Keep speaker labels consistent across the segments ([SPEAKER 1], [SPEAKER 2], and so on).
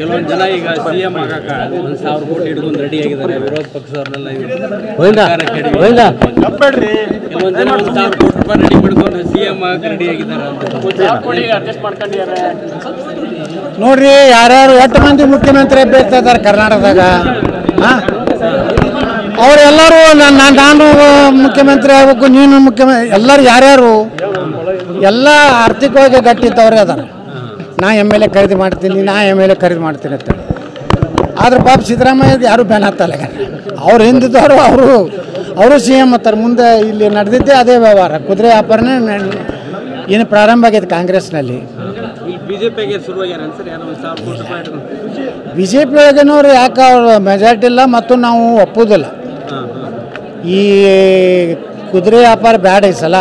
[SPEAKER 1] ಕೆಲವೊಂದು ಜನ ಈಗ ಸಿಎಂ ಆಗಕ 1,000 ಕೋಟಿ ಹಿಡ್ಕೊಂಡು ರೆಡಿ ಆಗಿದ್ದಾರೆ ವಿರೋಧ ಪಕ್ಷದವ್ರನ್ನೆಲ್ಲ ಕೆಲವೊಂದು ಜನ 1,000 ಕೋಟಿ ರೂಪಾಯಿ ರೆಡಿ ಮಾಡ್ಕೊಂಡು ಸಿಎಂ ಆಗಕ್ಕೆ ರೆಡಿ ಆಗಿದ್ದಾರೆ
[SPEAKER 2] ನೋಡ್ರಿ ಯಾರ್ಯಾರು 8 ಮಂದಿ ಮುಖ್ಯಮಂತ್ರಿ ಅಭ್ಯರ್ಥಿ ಇದ್ದಾರೆ ಕರ್ನಾಟಕದಾಗ ಅವರೆಲ್ಲರೂ ನಾನು ಮುಖ್ಯಮಂತ್ರಿ ಆಗಬೇಕು ನೀನು ಮುಖ್ಯಮಂತ್ರಿ ಎಲ್ಲರೂ ಯಾರ್ಯಾರು ಎಲ್ಲ ಆರ್ಥಿಕವಾಗಿ ಗಟ್ಟಿದ್ದವ್ರೆ ಅದಾರ ನಾ MLA ಖರೀದಿ ಮಾಡ್ತೀನಿ ನಾ MLA ಖರೀದಿ ಮಾಡ್ತೀನಿ ಅಂತ ಆದ್ರೆ ಪಾಪ ಸಿದ್ದರಾಮಯ್ಯ ಯಾರು ಬ್ಯಾನ್ ಆಗ್ತಲ್ಲ ಅವ್ರು ಹಿಂದಿದ್ದವರು ಅವರು CM ಅಂತಾರೆ ಮುಂದೆ ಇಲ್ಲಿ ನಡೆದಿದ್ದೆ ಅದೇ ವ್ಯವಹಾರ ಕುದುರೆ ವ್ಯಾಪಾರನೇ ಏನು ಪ್ರಾರಂಭ ಆಗೈತೆ ಕಾಂಗ್ರೆಸ್ನಲ್ಲಿ BJP ಒಳಗೇನವ್ರು ಯಾಕೆ ಅವ್ರು ಮೆಜಾರಿಟಿ ಇಲ್ಲ ಮತ್ತು ನಾವು ಒಪ್ಪೋದಿಲ್ಲ ಈ ಕುದುರೆ ವ್ಯಾಪಾರ ಬ್ಯಾಡ ಈ ಸಲ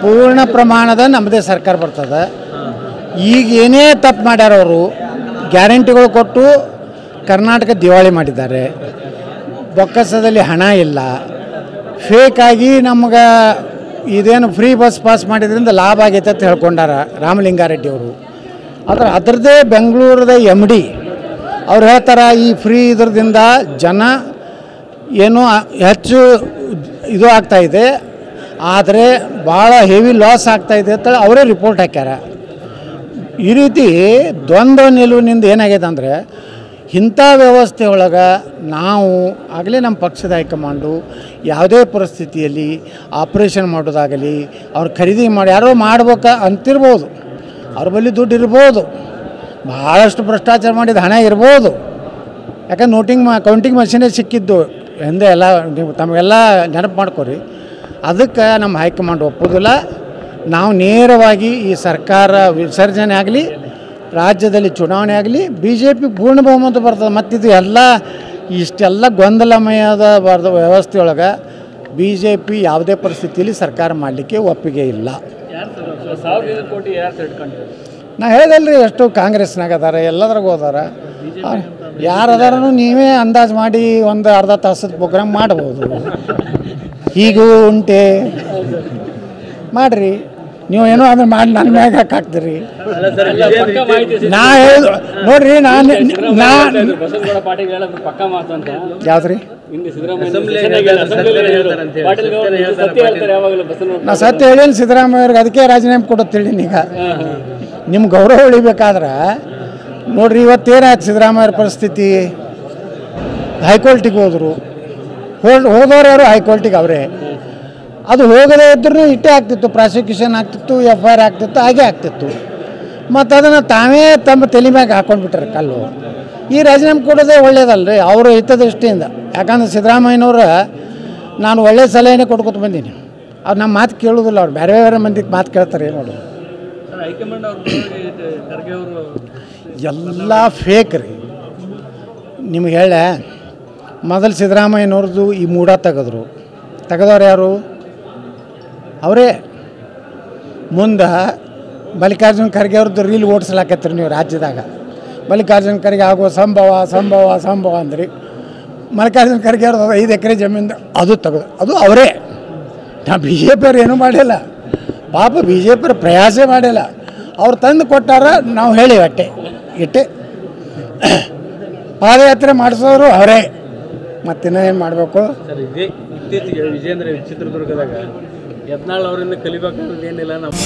[SPEAKER 2] ಪೂರ್ಣ ಪ್ರಮಾಣದ ನಮ್ಮದೇ ಸರ್ಕಾರ ಬರ್ತದೆ ಈಗ ಏನೇ ತಪ್ಪು ಮಾಡ್ಯಾರ ಅವರು ಗ್ಯಾರಂಟಿಗಳು ಕೊಟ್ಟು ಕರ್ನಾಟಕ ದಿವಾಳಿ ಮಾಡಿದ್ದಾರೆ ಬೊಕ್ಕಸದಲ್ಲಿ ಹಣ ಇಲ್ಲ ಫೇಕಾಗಿ ನಮ್ಗೆ ಇದೇನು ಫ್ರೀ ಬಸ್ ಪಾಸ್ ಮಾಡಿದ್ರಿಂದ ಲಾಭ ಆಗೈತೆ ಅಂತ ಹೇಳ್ಕೊಂಡಾರ ರಾಮಲಿಂಗಾರೆಡ್ಡಿ ಅವರು ಆದರೆ ಅದರದ್ದೇ ಬೆಂಗಳೂರದ MD ಅವ್ರು ಹೇಳ್ತಾರೆ ಈ ಫ್ರೀ ಇದ್ರದಿಂದ ಜನ ಏನೋ ಹೆಚ್ಚು ಇದು ಆಗ್ತಾಯಿದೆ ಆದರೆ ಭಾಳ ಹೆವಿ ಲಾಸ್ ಆಗ್ತಾಯಿದೆ ಅಂತ ಅವರೇ ರಿಪೋರ್ಟ್ ಹಾಕ್ಯಾರ ಈ ರೀತಿ ದ್ವಂದ್ವ ನಿಲುವಿನಿಂದ ಏನಾಗಿದೆ ಅಂದರೆ ಇಂಥ ವ್ಯವಸ್ಥೆ ಒಳಗೆ ನಾವು ಆಗಲೇ ನಮ್ಮ ಪಕ್ಷದ ಹೈಕಮಾಂಡು ಯಾವುದೇ ಪರಿಸ್ಥಿತಿಯಲ್ಲಿ ಆಪ್ರೇಷನ್ ಮಾಡೋದಾಗಲಿ ಅವ್ರು ಖರೀದಿ ಮಾಡಿ ಯಾರೋ ಮಾಡ್ಬೇಕು ಅಂತಿರ್ಬೋದು ಅವ್ರ ಬಳಿ ದುಡ್ಡು ಇರ್ಬೋದು ಭಾಳಷ್ಟು ಭ್ರಷ್ಟಾಚಾರ ಮಾಡಿದ ಹಣ ಇರ್ಬೋದು ಯಾಕಂದ್ರೆ ಕೌಂಟಿಂಗ್ ಮಷೀನೇ ಸಿಕ್ಕಿದ್ದು ಎಂದೇ ಎಲ್ಲ ನೀವು ತಮಗೆಲ್ಲ ನೆನಪು ಮಾಡ್ಕೊರಿ ಅದಕ್ಕೆ ನಮ್ಮ ಹೈಕಮಾಂಡ್ ಒಪ್ಪೋದಿಲ್ಲ ನಾವು ನೇರವಾಗಿ ಈ ಸರ್ಕಾರ ವಿಸರ್ಜನೆ ಆಗಲಿ ರಾಜ್ಯದಲ್ಲಿ ಚುನಾವಣೆ ಆಗಲಿ BJP ಪೂರ್ಣ ಬಹುಮತ ಬರ್ತದೆ ಮತ್ತಿದು ಎಲ್ಲ ಇಷ್ಟೆಲ್ಲ ಗೊಂದಲಮಯದ ವ್ಯವಸ್ಥೆಯೊಳಗೆ BJP ಯಾವುದೇ ಪರಿಸ್ಥಿತಿಯಲ್ಲಿ ಸರ್ಕಾರ ಮಾಡಲಿಕ್ಕೆ ಒಪ್ಪಿಗೆ ಇಲ್ಲ ನಾ ಹೇಳಿದಲ್ರಿ ಎಷ್ಟು ಕಾಂಗ್ರೆಸ್ನಾಗ ಅದಾರ ಎಲ್ಲದ್ರಾಗೂ ಅದಾರ ಯಾರು ಅದಾರೂ ನೀವೇ ಅಂದಾಜು ಮಾಡಿ ಒಂದು ಅರ್ಧ ತಾಸದ ಪ್ರೋಗ್ರಾಮ್ ಮಾಡ್ಬೋದು ಹೀಗೂ ಉಂಟೆ ಮಾಡಿರಿ ನೀವು ಏನೋ ಅಂದ್ರೆ ಮಾಡಿ ನನ್ನ ಮ್ಯಾಗ ಹಾಕ್ತೀರಿ ನಾ ಹೇಳಿ ನೋಡ್ರಿ ಯಾವ್ದ್ರಿ ನಾ ಸತ್ಯ ಹೇಳೀನಿ ಸಿದ್ದರಾಮಯ್ಯವ್ರಿಗೆ ಅದಕ್ಕೆ ರಾಜೀನಾಮೆ ಕೊಡುತ್ತೇಳಿ ಈಗ ನಿಮ್ಮ ಗೌರವ ಉಳಿಬೇಕಾದ್ರೆ ನೋಡ್ರಿ ಇವತ್ತೇನಾಯ್ತು ಸಿದ್ದರಾಮಯ್ಯವ್ರ ಪರಿಸ್ಥಿತಿ ಹೈಕೋರ್ಟಿಗೆ ಹೋದವ್ರು ಯಾರು ಹೈಕೋರ್ಟಿಗೆ ಅವರೇ ಅದು ಹೋಗದೇ ಇದ್ರೂ ಇಟ್ಟೇ ಆಗ್ತಿತ್ತು ಪ್ರಾಸಿಕ್ಯೂಷನ್ ಆಗ್ತಿತ್ತು FIR ಆಗ್ತಿತ್ತು ಹಾಗೆ ಆಗ್ತಿತ್ತು ಮತ್ತು ಅದನ್ನು ತಾವೇ ತಮ್ಮ ತಲೆ ಮ್ಯಾಗ ಹಾಕೊಂಡ್ಬಿಟ್ರೆ ಕಲ್ಲು ಈ ರಾಜೀನಾಮೆ ಕೊಡೋದೇ ಒಳ್ಳೇದಲ್ರಿ ಅವರು ಹಿತದೃಷ್ಟಿಯಿಂದ ಯಾಕಂದ್ರೆ ಸಿದ್ದರಾಮಯ್ಯನವ್ರು ನಾನು ಒಳ್ಳೆ ಸಲಹೆನೇ ಕೊಡ್ಕೊತ ಬಂದೀನಿ ಅವ್ರು ನಮ್ಮ ಮಾತು ಕೇಳೋದಿಲ್ಲ ಅವ್ರು ಬೇರೆ ಬೇರೆ ಮಂದಿಗೆ ಮಾತು ಕೇಳ್ತಾರೆ ನೋಡು ಎಲ್ಲ ಫೇಕ್ ರೀ ನಿಮ್ಗೆ ಹೇಳೆ ಮೊದಲು ಸಿದ್ದರಾಮಯ್ಯನವ್ರದ್ದು ಈ ಮೂಡ ತೆಗೆದವ್ರು ಯಾರು ಅವರೇ ಮುಂದೆ ಮಲ್ಲಿಕಾರ್ಜುನ ಖರ್ಗೆ ಅವ್ರದ್ದು ರೀಲ್ ಓಡಿಸ್ಲಾಕತ್ತೀರಿ ನೀವು ರಾಜ್ಯದಾಗ ಮಲ್ಲಿಕಾರ್ಜುನ ಖರ್ಗೆ ಆಗುವ ಸಂಭವ ಅಂದ್ರಿ ಮಲ್ಲಿಕಾರ್ಜುನ ಖರ್ಗೆ ಅವ್ರದ್ದು 5 ಎಕರೆ ಜಮೀನು ಅದು ಅದು ಅವರೇ ನಾ BJP ಅವ್ರು ಏನೂ ಮಾಡಿಲ್ಲ ಪಾಪ BJP ಅವ್ರು ಪ್ರಯಾಸೇ ಮಾಡಿಲ್ಲ ಅವ್ರು ತಂದು ಕೊಟ್ಟಾರ ನಾವು ಹೇಳಿ ಇಟ್ಟೆ ಪಾದಯಾತ್ರೆ ಮಾಡಿಸೋರು ಅವರೇ ಮತ್ತಿನ್ನೂ ಏನು ಮಾಡಬೇಕು
[SPEAKER 1] ಸರ್ ಇತ್ತೀಚೆಗೆ ವಿಜೇಂದ್ರ ಚಿತ್ರದುರ್ಗದಾಗ 14 ಅವರಿಂದ ಕಲಿಬೇಕಂದ್ರೆ ಏನಿಲ್ಲ ನಾವು